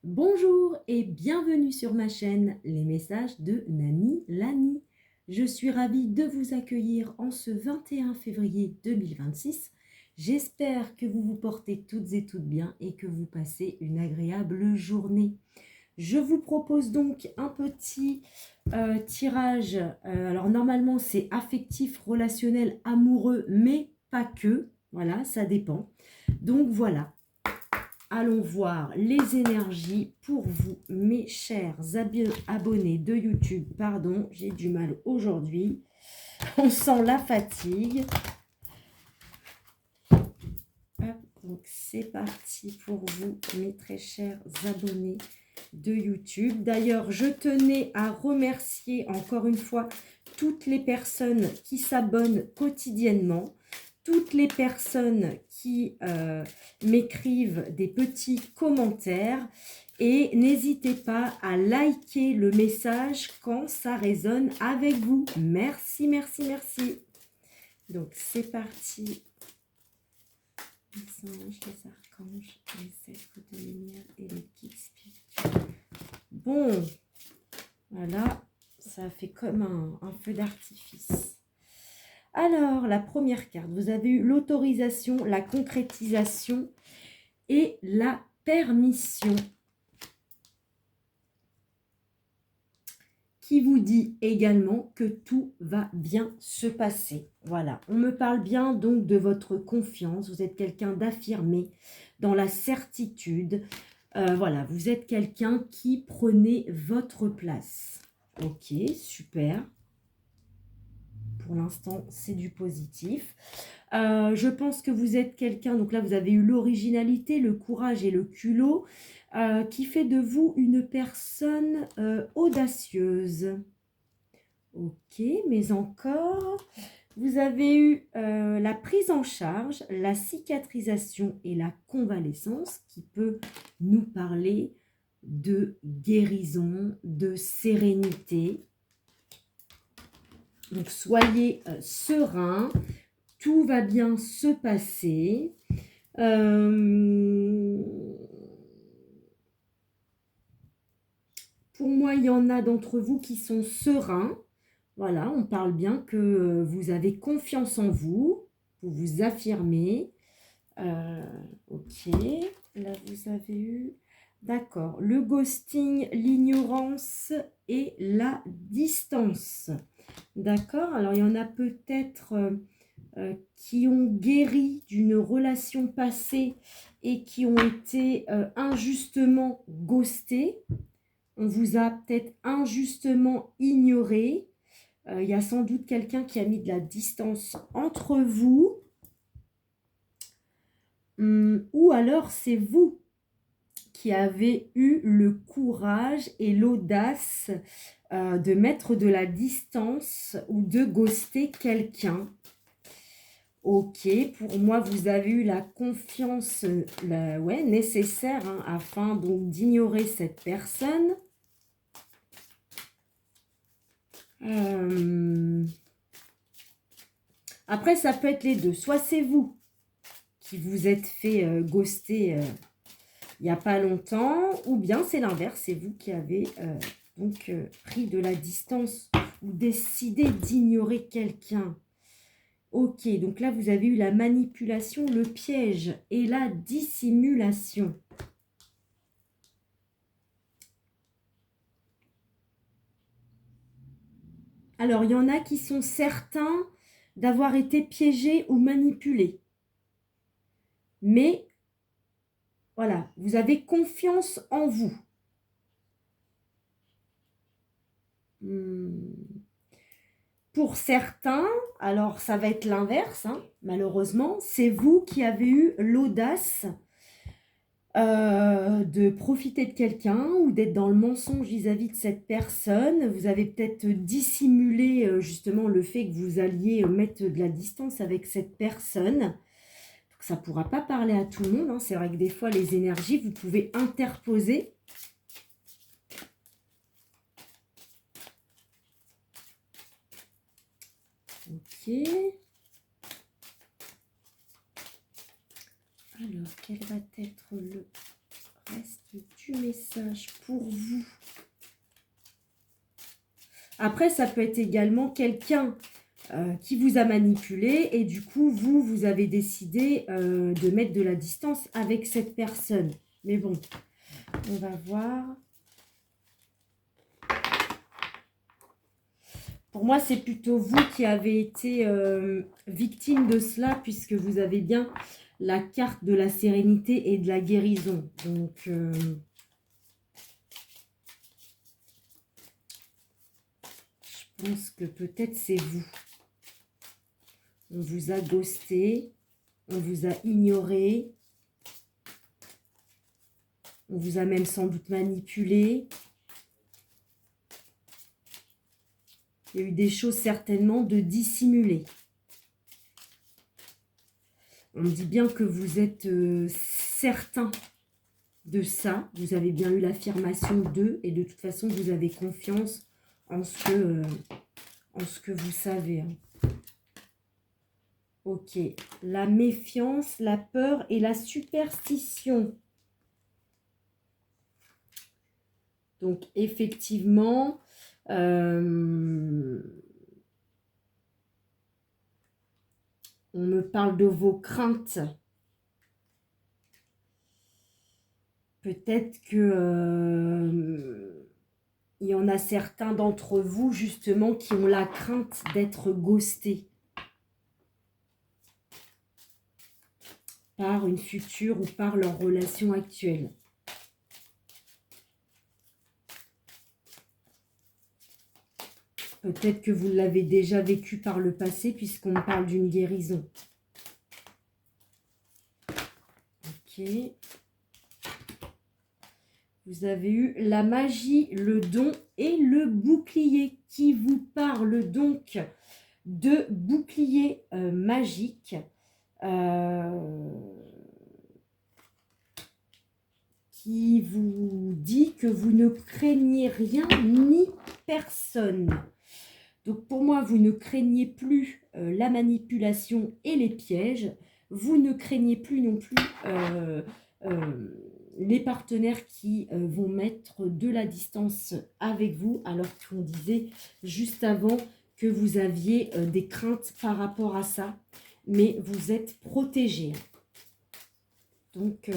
Bonjour et bienvenue sur ma chaîne Les Messages de Nani Lani. Je suis ravie de vous accueillir en ce 21 février 2026. J'espère que vous vous portez toutes et toutes bien et que vous passez une agréable journée. Je vous propose donc un petit tirage. Alors normalement c'est affectif, relationnel, amoureux, mais pas que. Voilà, ça dépend. Donc voilà. Allons voir les énergies pour vous, mes chers abonnés de YouTube. Pardon, j'ai du mal aujourd'hui. On sent la fatigue. Hop, donc c'est parti pour vous, mes très chers abonnés de YouTube. D'ailleurs, je tenais à remercier encore une fois toutes les personnes qui s'abonnent quotidiennement. Toutes les personnes qui m'écrivent des petits commentaires et n'hésitez pas à liker le message quand ça résonne avec vous. Merci, merci, merci. Donc, c'est parti. Les anges, les archanges, les êtres de lumière et les guides spirituels. Bon, voilà, ça fait comme un feu d'artifice. Alors, la première carte, vous avez eu l'autorisation, la concrétisation et la permission qui vous dit également que tout va bien se passer. Voilà, on me parle bien donc de votre confiance. Vous êtes quelqu'un d'affirmé, dans la certitude. Voilà, vous êtes quelqu'un qui prenait votre place. Ok, super. Pour l'instant, c'est du positif. Je pense que vous êtes quelqu'un, donc là, vous avez eu l'originalité, le courage et le culot, qui fait de vous une personne audacieuse. Ok, mais encore, vous avez eu la prise en charge, la cicatrisation et la convalescence, qui peut nous parler de guérison, de sérénité. Donc, soyez serein, tout va bien se passer. Pour moi, il y en a d'entre vous qui sont sereins. Voilà, on parle bien que vous avez confiance en vous, vous vous affirmez. Ok, là vous avez eu... D'accord, le ghosting, l'ignorance et la distance. D'accord, alors il y en a peut-être qui ont guéri d'une relation passée et qui ont été injustement ghostés. On vous a peut-être injustement ignoré. Il y a sans doute quelqu'un qui a mis de la distance entre vous. Ou alors c'est vous qui avez eu le courage et l'audace de mettre de la distance ou de ghoster quelqu'un. Ok, pour moi, vous avez eu la confiance nécessaire afin donc d'ignorer cette personne. Après, ça peut être les deux. Soit c'est vous qui vous êtes fait ghoster il n'y a pas longtemps, ou bien c'est l'inverse, c'est vous qui avez pris de la distance ou décidé d'ignorer quelqu'un. Ok, donc là, vous avez eu la manipulation, le piège et la dissimulation. Alors, il y en a qui sont certains d'avoir été piégés ou manipulés. Mais, voilà, vous avez confiance en vous. Pour certains, alors ça va être l'inverse, malheureusement, c'est vous qui avez eu l'audace de profiter de quelqu'un ou d'être dans le mensonge vis-à-vis de cette personne. Vous avez peut-être dissimulé justement le fait que vous alliez mettre de la distance avec cette personne. Donc, ça ne pourra pas parler à tout le monde. C'est vrai que des fois, les énergies, vous pouvez interposer. Ok. Alors, quel va être le Reste du message pour vous. Après, ça peut être également quelqu'un qui vous a manipulé et du coup, vous avez décidé de mettre de la distance avec cette personne. Mais bon, on va voir. Pour moi, c'est plutôt vous qui avez été victime de cela puisque vous avez bien la carte de la sérénité et de la guérison. Donc, je pense que peut-être c'est vous. On vous a ghosté, on vous a ignoré, on vous a même sans doute manipulé. Il y a eu des choses certainement de dissimulées. On me dit bien que vous êtes certain de ça. Vous avez bien eu l'affirmation d'eux et de toute façon, vous avez confiance en ce que vous savez. Ok. La méfiance, la peur et la superstition. Donc, effectivement, on me parle de vos craintes. Peut-être que il y en a certains d'entre vous, justement, qui ont la crainte d'être ghostés par une future ou par leur relation actuelle. Peut-être que vous l'avez déjà vécu par le passé, puisqu'on parle d'une guérison. Ok. Vous avez eu la magie, le don et le bouclier qui vous parle donc de bouclier magique. Qui vous dit que vous ne craignez rien ni personne. Donc pour moi, vous ne craignez plus la manipulation et les pièges. Vous ne craignez plus non plus les partenaires qui vont mettre de la distance avec vous, alors qu'on disait juste avant que vous aviez des craintes par rapport à ça. Mais vous êtes protégés. Donc,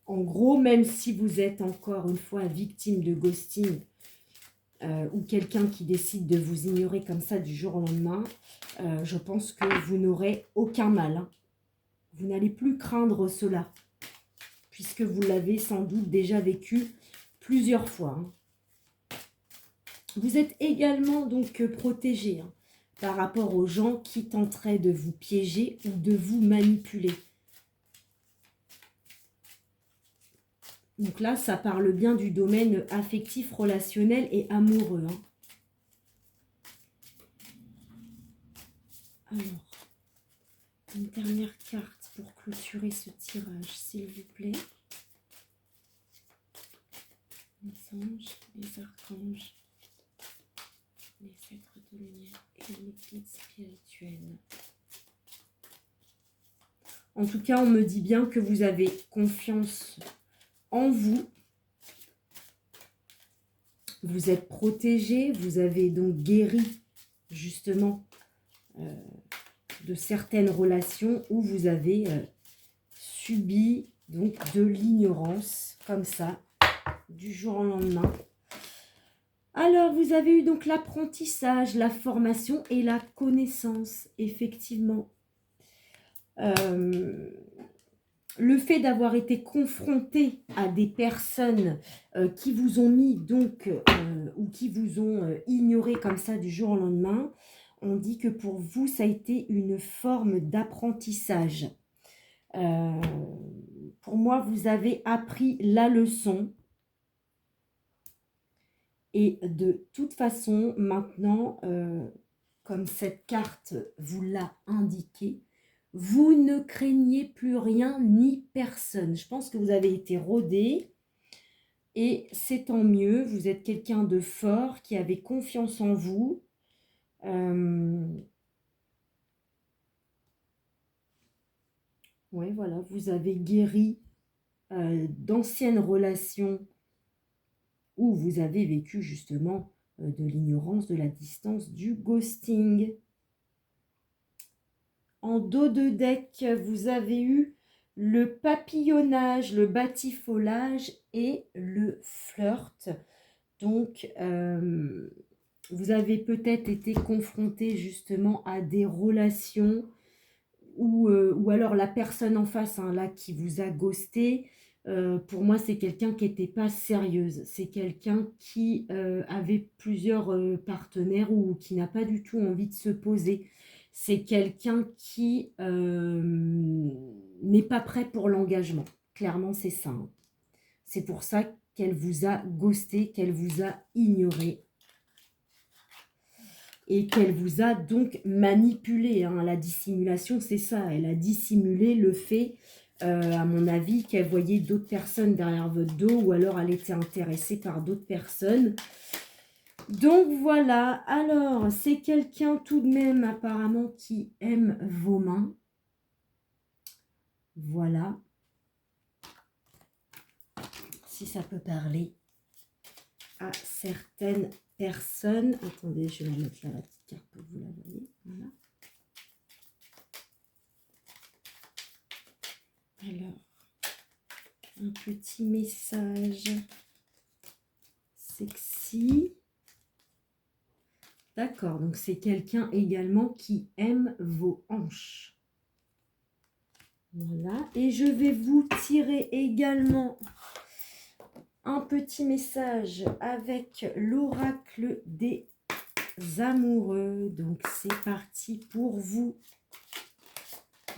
en gros, même si vous êtes encore une fois victime de ghosting, ou quelqu'un qui décide de vous ignorer comme ça du jour au lendemain, je pense que vous n'aurez aucun mal. Hein. Vous n'allez plus craindre cela, puisque vous l'avez sans doute déjà vécu plusieurs fois. Hein. Vous êtes également donc protégé hein, par rapport aux gens qui tenteraient de vous piéger ou de vous manipuler. Donc là, ça parle bien du domaine affectif, relationnel et amoureux. Hein. Alors, une dernière carte pour clôturer ce tirage, s'il vous plaît. Les anges, les archanges, les êtres de lumière et les guides spirituels. En tout cas, on me dit bien que vous avez confiance en vous. Vous êtes protégé, vous avez donc guéri justement de certaines relations où vous avez subi donc de l'ignorance comme ça du jour au lendemain. Alors vous avez eu donc l'apprentissage, la formation et la connaissance, effectivement. Le fait d'avoir été confronté à des personnes qui vous ont mis donc ou qui vous ont ignoré comme ça du jour au lendemain, on dit que pour vous, ça a été une forme d'apprentissage. Pour moi, vous avez appris la leçon. Et de toute façon, maintenant, comme cette carte vous l'a indiqué, vous ne craignez plus rien ni personne. Je pense que vous avez été rodé et c'est tant mieux. Vous êtes quelqu'un de fort qui avait confiance en vous. Ouais, voilà, vous avez guéri d'anciennes relations où vous avez vécu justement de l'ignorance, de la distance, du ghosting. En dos de deck, vous avez eu le papillonnage, le batifolage et le flirt. Donc, vous avez peut-être été confronté justement à des relations ou alors la personne en face, hein, là, qui vous a ghosté. Pour moi, c'est quelqu'un qui n'était pas sérieuse. C'est quelqu'un qui avait plusieurs partenaires ou qui n'a pas du tout envie de se poser. C'est quelqu'un qui n'est pas prêt pour l'engagement. Clairement, c'est ça, hein. C'est pour ça qu'elle vous a ghosté, qu'elle vous a ignoré et qu'elle vous a donc manipulé, hein. La dissimulation, c'est ça. Elle a dissimulé le fait, à mon avis, qu'elle voyait d'autres personnes derrière votre dos ou alors elle était intéressée par d'autres personnes. Donc voilà, alors c'est quelqu'un tout de même apparemment qui aime vos mains. Voilà. Si ça peut parler à certaines personnes. Attendez, je vais la mettre là, la petite carte pour que vous la voyez. Voilà. Alors, un petit message sexy. D'accord, donc c'est quelqu'un également qui aime vos hanches. Voilà, et je vais vous tirer également un petit message avec l'oracle des amoureux. Donc c'est parti pour vous,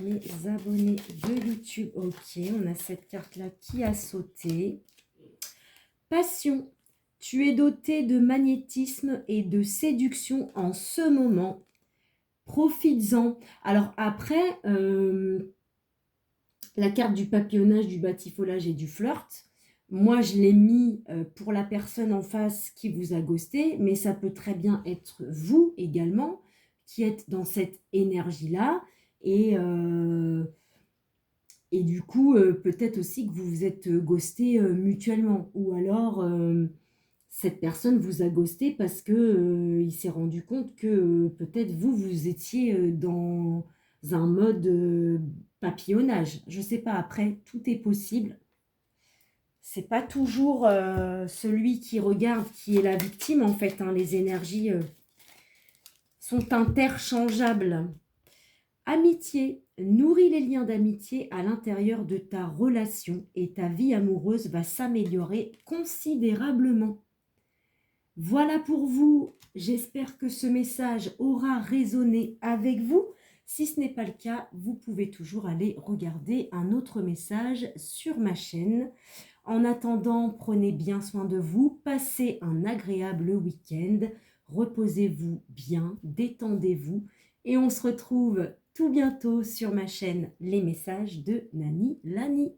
mes abonnés de YouTube. Ok, on a cette carte-là qui a sauté. Passion. Tu es doté de magnétisme et de séduction en ce moment. Profites-en. Alors après, la carte du papillonnage, du batifolage et du flirt, moi, je l'ai mis pour la personne en face qui vous a ghosté, mais ça peut très bien être vous également qui êtes dans cette énergie-là. Et du coup, peut-être aussi que vous vous êtes ghosté mutuellement. Ou alors, cette personne vous a ghosté parce que il s'est rendu compte que peut-être vous étiez dans un mode papillonnage. Je ne sais pas, après, tout est possible. C'est pas toujours celui qui regarde qui est la victime, en fait, hein. Les énergies sont interchangeables. Amitié. Nourris les liens d'amitié à l'intérieur de ta relation et ta vie amoureuse va s'améliorer considérablement. Voilà pour vous. J'espère que ce message aura résonné avec vous. Si ce n'est pas le cas, vous pouvez toujours aller regarder un autre message sur ma chaîne. En attendant, prenez bien soin de vous, passez un agréable week-end, reposez-vous bien, détendez-vous et on se retrouve tout bientôt sur ma chaîne Les Messages de Nani Lani.